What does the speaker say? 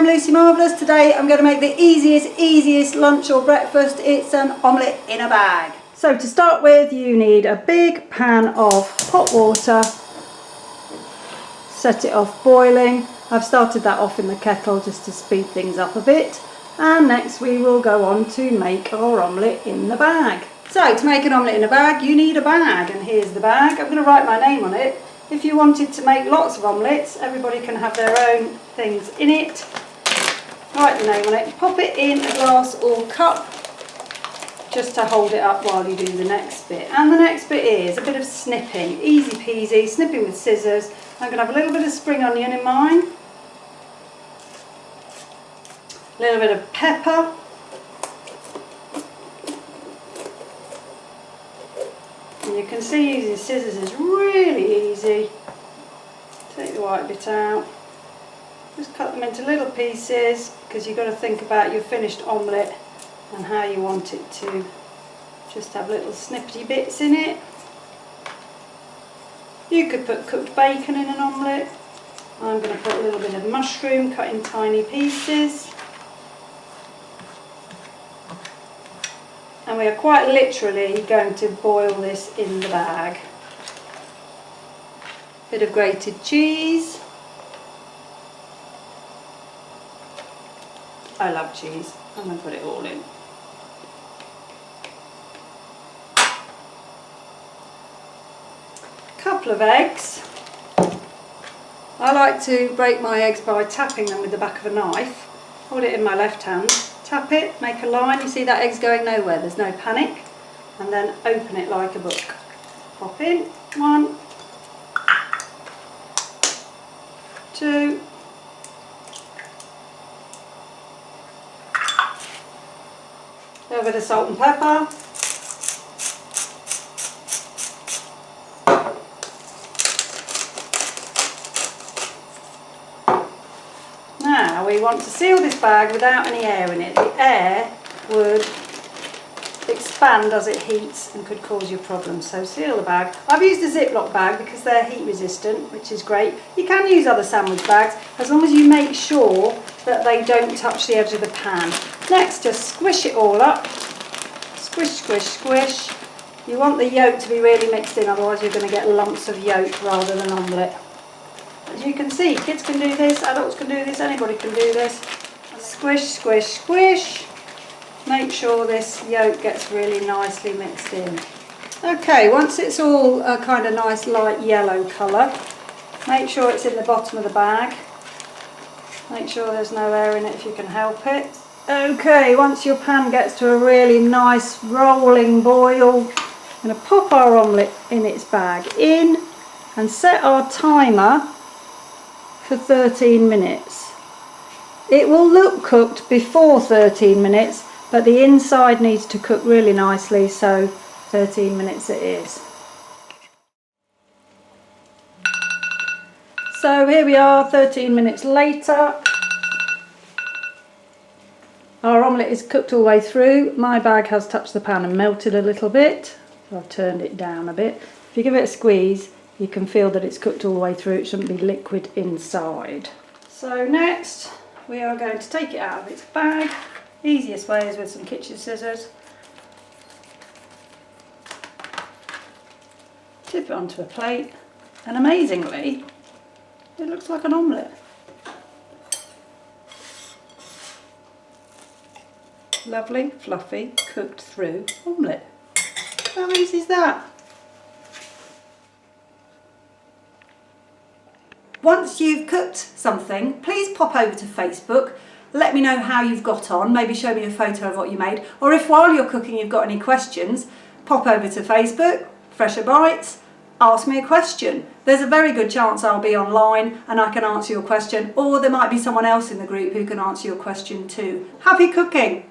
I'm Lucy Marvellous. Today I'm going to make the easiest lunch or breakfast. It's an omelette in a bag. So to start with, you need a big pan of hot water. Set it off boiling. I've started that off in the kettle just to speed things up a bit. And next we will go on to make our omelette in the bag. So to make an omelette in a bag, you need a bag, and here's the bag. I'm going to write my name on it. If you wanted to make lots of omelettes, everybody can have their own things in it. Write your name on it, pop it in a glass or cup just to hold it up while you do the next bit. And the next bit is a bit of snipping, easy peasy, snipping with scissors. I'm going to have a little bit of spring onion in mine, a little bit of pepper, and you can see using scissors is really easy. Take the white bit out, just cut them into little pieces, because you've got to think about your finished omelette and how you want it to just have little snippety bits in it. You could put cooked bacon in an omelette. I'm going to put a little bit of mushroom cut in tiny pieces. And we are quite literally going to boil this in the bag. Bit of grated cheese. I love cheese. I'm going to put it all in. Couple of eggs. I like to break my eggs by tapping them with the back of a knife. Hold it in my left hand, tap it, make a line. You see that egg's going nowhere, there's no panic. And then open it like a book. Pop in, 1, 2, a little bit of salt and pepper. Now we want to seal this bag without any air in it. The air would expand as it heats and could cause you problems, so seal the bag. I've used a Ziploc bag because they're heat resistant, which is great. You can use other sandwich bags as long as you make sure that they don't touch the edge of the pan. Next, just squish it all up. Squish, squish, squish. You want the yolk to be really mixed in, otherwise you're going to get lumps of yolk rather than omelette. As you can see, kids can do this, adults can do this, anybody can do this. Squish, squish, squish. Make sure this yolk gets really nicely mixed in. Okay, once it's all a kind of nice light yellow colour, make sure it's in the bottom of the bag. Make sure there's no air in it if you can help it. Okay, once your pan gets to a really nice rolling boil, I'm going to pop our omelette in its bag in and set our timer for 13 minutes. It will look cooked before 13 minutes, but the inside needs to cook really nicely, so 13 minutes it is. So here we are, 13 minutes later. Our omelette is cooked all the way through. My bag has touched the pan and melted a little bit, so I've turned it down a bit. If you give it a squeeze, you can feel that it's cooked all the way through. It shouldn't be liquid inside. So next we are going to take it out of its bag. Easiest way is with some kitchen scissors. Tip it onto a plate, and amazingly it looks like an omelette. Lovely, fluffy, cooked through omelette. How easy is that? Once you've cooked something, please pop over to Facebook. Let me know how you've got on. Maybe show me a photo of what you made. Or if while you're cooking you've got any questions, pop over to Facebook, Fresher Bites, ask me a question. There's a very good chance I'll be online and I can answer your question, or there might be someone else in the group who can answer your question too. Happy cooking!